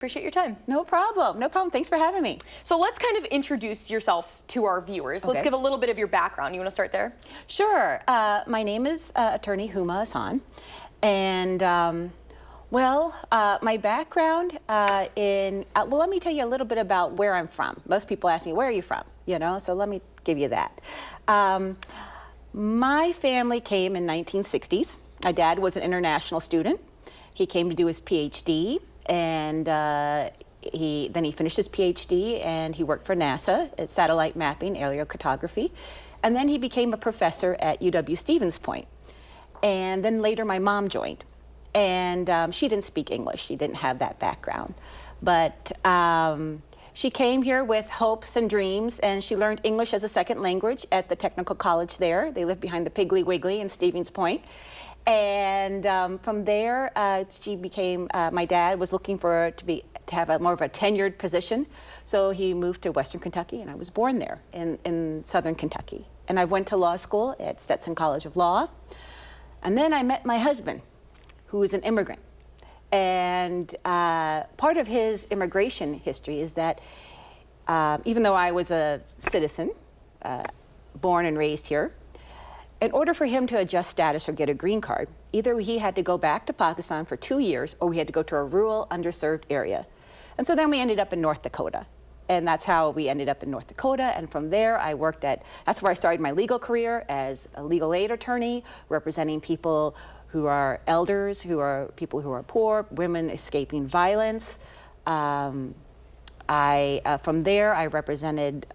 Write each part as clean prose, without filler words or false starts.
Appreciate your time. No problem. No problem. Thanks for having me. So let's kind of introduce yourself to our viewers. Let's give a little bit of your background. You want to start there? Sure. My name is attorney Huma Ashan. And, my background well, let me tell you a little bit about where I'm from. Most people ask me, where are you from? You know, so let me give you that. My family came in 1960s. My dad was an international student. He came to do his PhD. And then he finished his PhD and he worked for NASA at satellite mapping, aerial cartography. And then he became a professor at UW-Stevens Point. And then later my mom joined. And she didn't speak English. She didn't have that background. But she came here with hopes and dreams, and she learned English as a second language at the technical college there. They lived behind the Piggly Wiggly in Stevens Point. And from there, she became, my dad was looking for her to have more of a tenured position. So he moved to Western Kentucky, and I was born there in Southern Kentucky. And I went to law school at Stetson College of Law. And then I met my husband, who is an immigrant. And part of his immigration history is that even though I was a citizen, born and raised here, in order for him to adjust status or get a green card, either he had to go back to Pakistan for 2 years or we had to go to a rural, underserved area. And so then we ended up in North Dakota. And that's how we ended up in North Dakota. And from there, I worked that's where I started my legal career as a legal aid attorney, representing people who are elders, people who are poor, women escaping violence. From there, I represented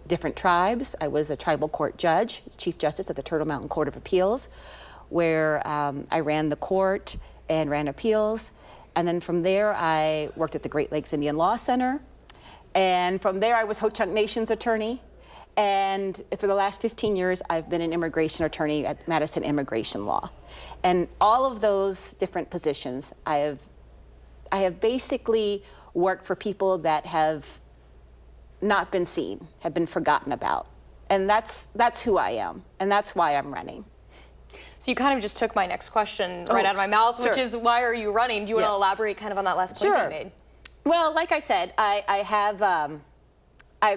different tribes. I was a tribal court judge, Chief Justice of the Turtle Mountain Court of Appeals, where I ran the court and ran appeals. And then from there, I worked at the Great Lakes Indian Law Center. And from there, I was Ho-Chunk Nation's attorney. And for the last 15 years, I've been an immigration attorney at Madison Immigration Law. And all of those different positions, I have basically worked for people that have not been seen, have been forgotten about. And that's who I am, and that's why I'm running. So you kind of just took my next question right out of my mouth, which is, why are you running? Do you want to elaborate kind of on that last point that you made? Well, like I said, I've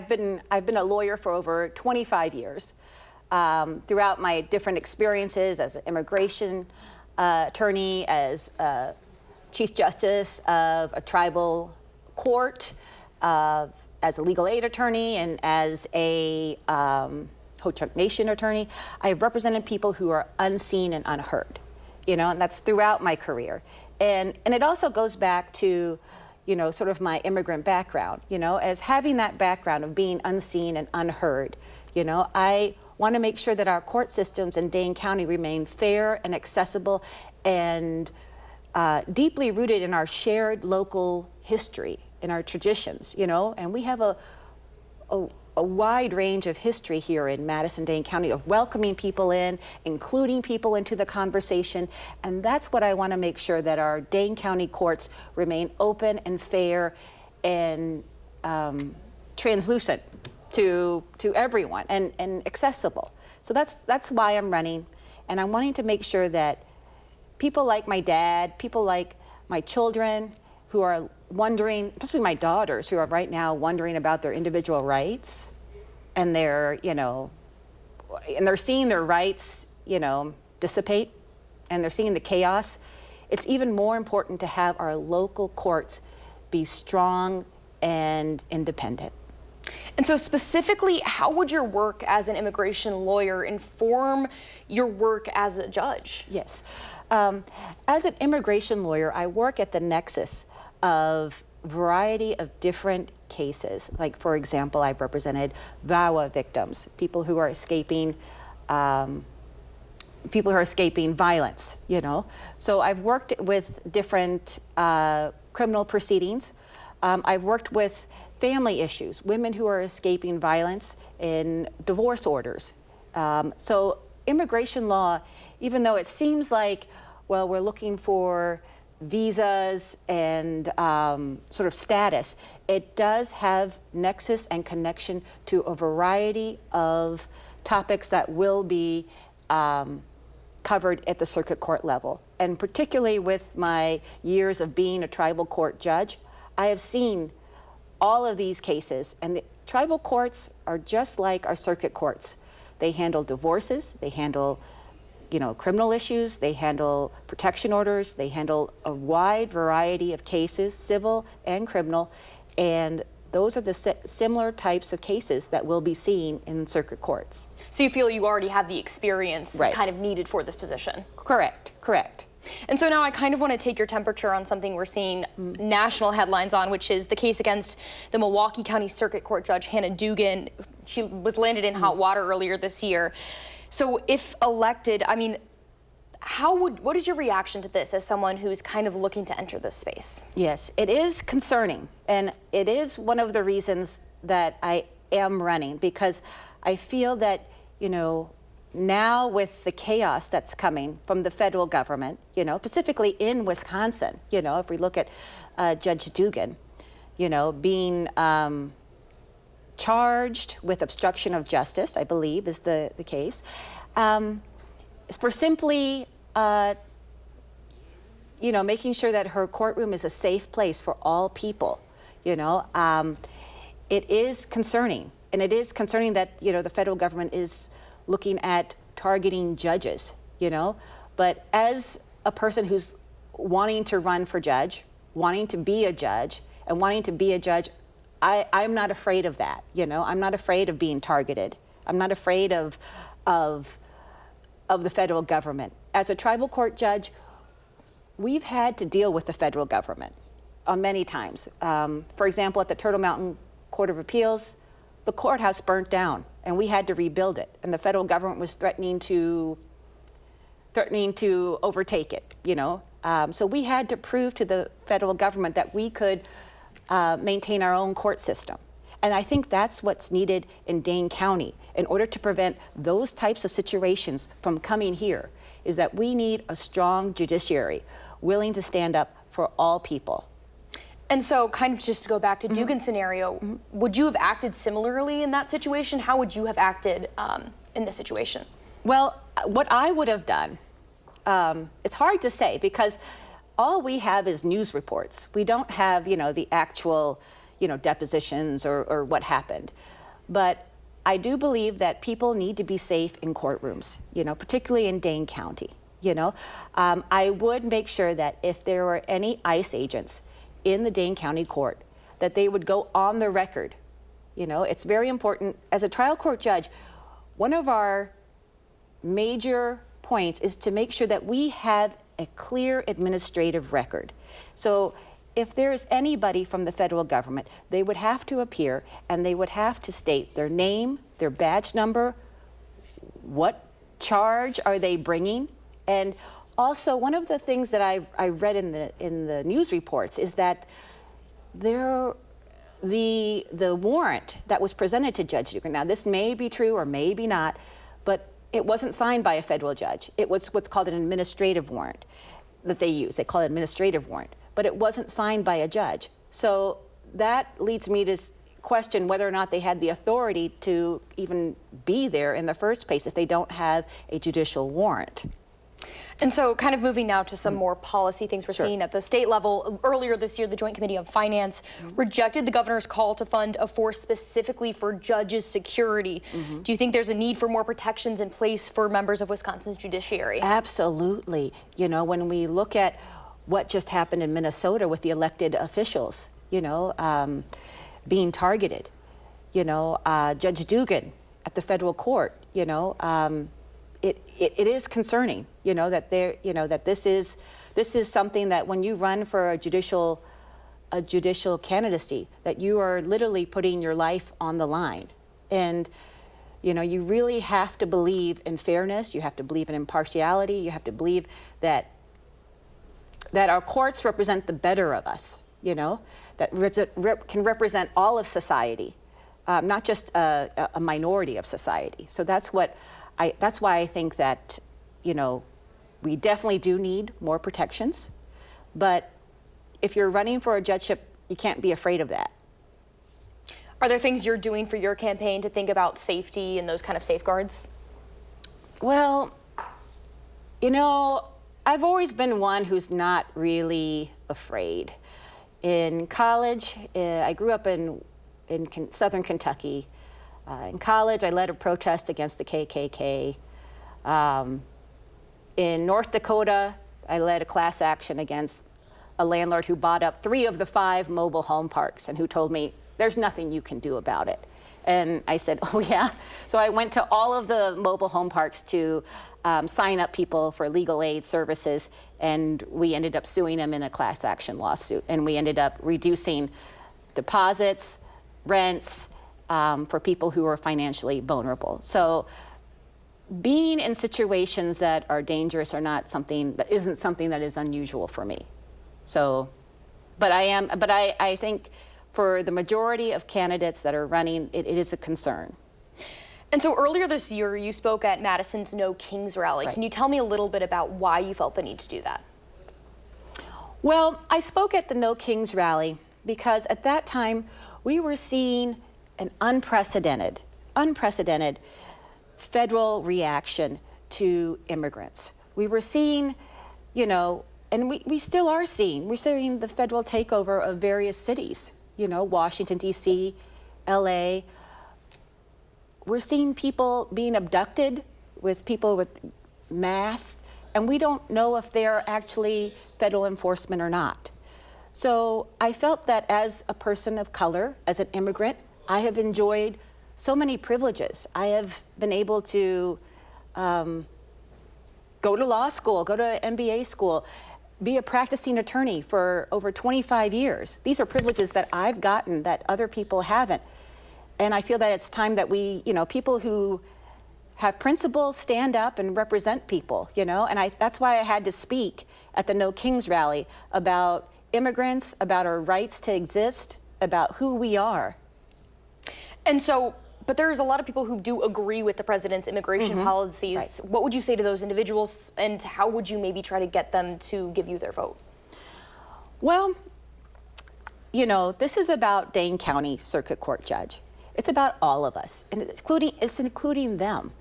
been a lawyer for over 25 years. Throughout my different experiences as an immigration attorney, as Chief Justice of a tribal court, as a legal aid attorney, and as a Ho-Chunk Nation attorney, I have represented people who are unseen and unheard, you know, and that's throughout my career. And it also goes back to, you know, sort of my immigrant background, you know, as having that background of being unseen and unheard, you know, I want to make sure that our court systems in Dane County remain fair and accessible and deeply rooted in our shared local history, in our traditions, you know, and we have a wide range of history here in Madison-Dane County of welcoming people in, including people into the conversation, and that's what I want to make sure, that our Dane County courts remain open and fair and translucent to everyone and accessible. So that's why I'm running, and I'm wanting to make sure that people like my dad, people like my children who are wondering, especially my daughters who are right now wondering about their individual rights, and they're, you know, and they're seeing their rights, you know, dissipate, and they're seeing the chaos. It's even more important to have our local courts be strong and independent. And so specifically, how would your work as an immigration lawyer inform your work as a judge? Yes. As an immigration lawyer, I work at the nexus of variety of different cases. Like, for example, I've represented VAWA victims, people who are escaping violence, you know. So I've worked with different criminal proceedings. I've worked with family issues, women who are escaping violence in divorce orders. So immigration law, even though it seems like, well, we're looking for visas and sort of status, it does have nexus and connection to a variety of topics that will be covered at the circuit court level. and particularly with my years of being a tribal court judge, I have seen all of these cases, and the tribal courts are just like our circuit courts. They handle divorces, they handle criminal issues, they handle protection orders, they handle a wide variety of cases, civil and criminal, and those are the similar types of cases that we'll be seeing in circuit courts. So you feel you already have the experience Right. kind of needed for this position? Correct, correct. And so now I kind of want to take your temperature on something we're seeing national headlines on, which is the case against the Milwaukee County Circuit Court Judge Hannah Dugan. She was landed in hot water earlier this year. So if elected, I mean, what is your reaction to this as someone who's kind of looking to enter this space? Yes, it is concerning, and it is one of the reasons that I am running, because I feel that, now with the chaos that's coming from the federal government, specifically in Wisconsin, if we look at Judge Dugan, being charged with obstruction of justice, I believe is the case, for simply making sure that her courtroom is a safe place for all people. It is concerning, and it is concerning that the federal government is looking at targeting judges. But as a person who's wanting to run for judge, wanting to be a judge, and wanting to be a judge, I'm not afraid of that. I'm not afraid of being targeted. I'm not afraid of the federal government. As a tribal court judge, we've had to deal with the federal government many times. For example, at the Turtle Mountain Court of Appeals, the courthouse burnt down, and we had to rebuild it. And the federal government was threatening to overtake it. So we had to prove to the federal government that we could maintain our own court system. And I think that's what's needed in Dane County in order to prevent those types of situations from coming here, is that we need a strong judiciary willing to stand up for all people. And so kind of just to go back to Dugan's scenario, would you have acted similarly in that situation? How would you have acted in this situation? Well, what I would have done, it's hard to say, because all we have is news reports. We don't have, the actual, depositions or what happened. But I do believe that people need to be safe in courtrooms, particularly in Dane County. I would make sure that if there were any ICE agents in the Dane County court, that they would go on the record. It's very important. As a trial court judge, one of our major points is to make sure that we have a clear administrative record. So if there is anybody from the federal government, they would have to appear and they would have to state their name, their badge number, what charge are they bringing. And also, one of the things that I read in the news reports is that the warrant that was presented to Judge Dugan, now this may be true or maybe not, but it wasn't signed by a federal judge. It was what's called an administrative warrant that they use. They call it administrative warrant, but it wasn't signed by a judge. So that leads me to question whether or not they had the authority to even be there in the first place if they don't have a judicial warrant. And so kind of moving now to some more policy things we're seeing at the state level. Earlier this year, the Joint Committee on Finance rejected the governor's call to fund a force specifically for judges' security. Do you think there's a need for more protections in place for members of Wisconsin's judiciary? Absolutely. When we look at what just happened in Minnesota with the elected officials, being targeted, Judge Dugan at the federal court, it is concerning, that this is something that when you run for a judicial candidacy, that you are literally putting your life on the line. And you really have to believe in fairness, you have to believe in impartiality, you have to believe that our courts represent the better of us, that can represent all of society, not just a minority of society. So that's why I think that, we definitely do need more protections. But if you're running for a judgeship, you can't be afraid of that. Are there things you're doing for your campaign to think about safety and those kind of safeguards? Well, I've always been one who's not really afraid. In college, I grew up in southern Kentucky. In college, I led a protest against the KKK. In North Dakota, I led a class action against a landlord who bought up 3 of the 5 mobile home parks and who told me, there's nothing you can do about it. And I said, oh yeah? So I went to all of the mobile home parks to sign up people for legal aid services, and we ended up suing them in a class action lawsuit. And we ended up reducing deposits, rents, for people who are financially vulnerable. So being in situations that are dangerous isn't something that is unusual for me. So, but I think for the majority of candidates that are running, it is a concern. And so earlier this year, you spoke at Madison's No Kings rally. Right. Can you tell me a little bit about why you felt the need to do that? Well, I spoke at the No Kings rally because at that time, we were seeing an unprecedented federal reaction to immigrants. We were seeing, and we still are seeing, we're seeing the federal takeover of various cities, Washington, D.C., L.A. We're seeing people being abducted with people with masks, and we don't know if they're actually federal enforcement or not. So I felt that as a person of color, as an immigrant, I have enjoyed so many privileges. I have been able to go to law school, go to MBA school, be a practicing attorney for over 25 years. These are privileges that I've gotten that other people haven't. And I feel that it's time that we, people who have principles stand up and represent people, and that's why I had to speak at the No Kings rally about immigrants, about our rights to exist, about who we are. And so, but there's a lot of people who do agree with the president's immigration policies. Right. What would you say to those individuals, and how would you maybe try to get them to give you their vote? Well, this is about Dane County Circuit Court Judge. It's about all of us, and it's including them,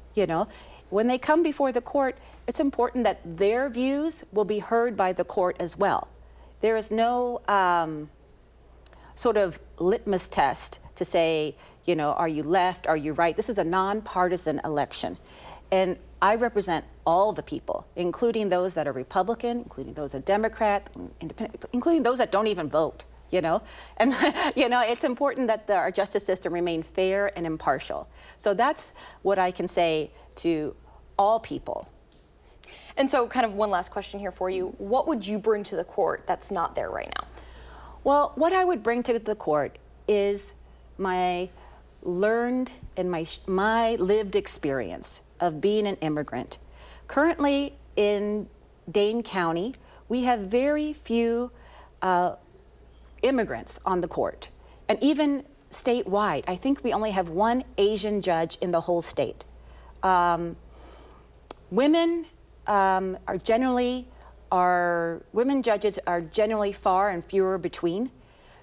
When they come before the court, it's important that their views will be heard by the court as well. There is no sort of litmus test to say, are you left, are you right? This is a nonpartisan election. And I represent all the people, including those that are Republican, including those that are Democrat, Independent, including those that don't even vote, And, it's important that our justice system remain fair and impartial. So that's what I can say to all people. And so kind of one last question here for you. What would you bring to the court that's not there right now? Well, what I would bring to the court is my learned and my lived experience of being an immigrant. Currently in Dane County, we have very few immigrants on the court. And even statewide, I think we only have 1 Asian judge in the whole state. Women judges are generally far and fewer between.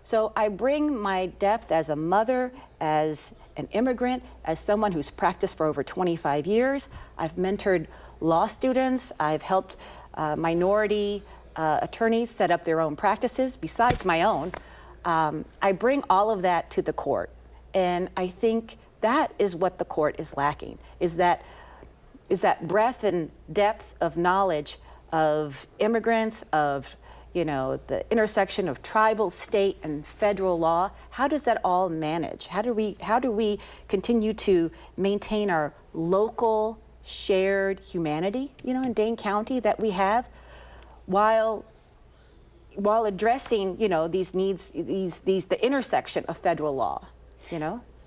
So I bring my depth as a mother, as an immigrant, as someone who's practiced for over 25 years. I've mentored law students. I've helped minority attorneys set up their own practices besides my own. I bring all of that to the court. And I think that is what the court is lacking, is that breadth and depth of knowledge of immigrants, of the intersection of tribal, state, and federal law. How does that all manage? How do we continue to maintain our local shared humanity, in Dane County that we have, while addressing, these needs, the intersection of federal law,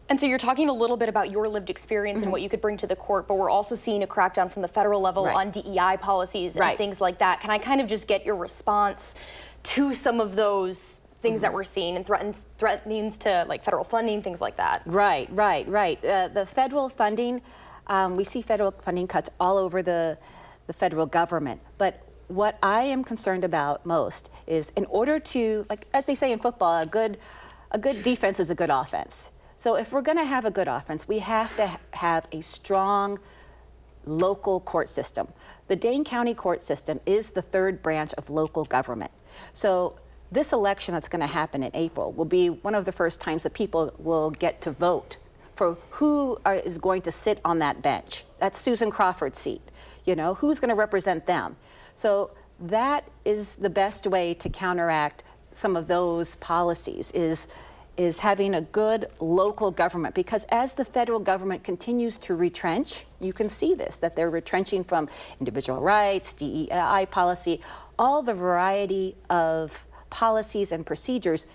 And so you're talking a little bit about your lived experience and what you could bring to the court, but we're also seeing a crackdown from the federal level on DEI policies and things like that. Can I kind of just get your response to some of those things that we're seeing and threatenings to federal funding, things like that? Right. The federal funding, we see federal funding cuts all over the federal government. But what I am concerned about most is, in order to, as they say in football, a good defense is a good offense. So if we're going to have a good offense, we have to have a strong local court system. The Dane County court system is the third branch of local government. So this election that's going to happen in April will be one of the first times that people will get to vote for who is going to sit on that bench. That's Susan Crawford's seat. You know, who's going to represent them? So that is the best way to counteract some of those policies, is having a good local government, because as the federal government continues to retrench, you can see this, that they're retrenching from individual rights, DEI policy, all the variety of policies and procedures.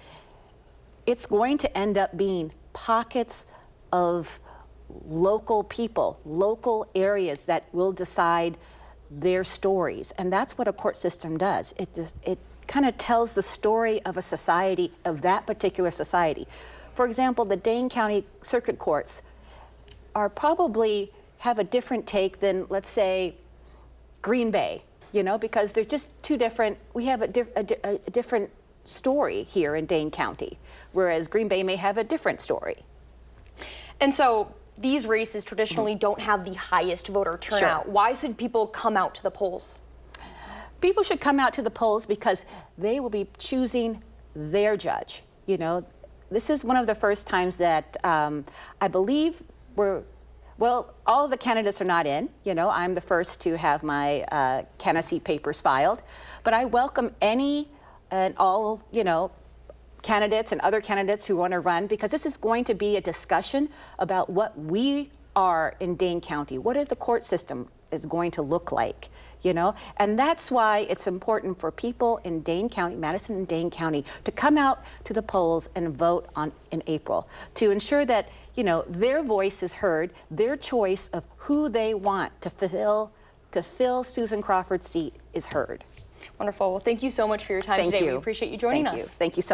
It's going to end up being pockets of local people, local areas that will decide their stories. And that's what a court system does. It kind of tells the story of a society, of that particular society. For example, the Dane County circuit courts are probably have a different take than, let's say, Green Bay, you know, because they're just two different, we have a different story here in Dane County, whereas Green Bay may have a different story. And so these races traditionally don't have the highest voter turnout. Sure. Why should people come out to the polls? People should come out to the polls because they will be choosing their judge. You know, this is one of the first times that I believe well, all of the candidates are not in. You know, I'm the first to have my candidacy papers filed, but I welcome any and all, you know, candidates and other candidates who want to run, because this is going to be a discussion about what we are in Dane County. What is the court system is going to look like, you know? And that's why it's important for people in Dane County, Madison and Dane County, to come out to the polls and vote in April, to ensure that, you know, their voice is heard, their choice of who they want to fill Susan Crawford's seat is heard. Wonderful. Well, thank you so much for your time today. Thank you. We appreciate you joining us. Thank you so much.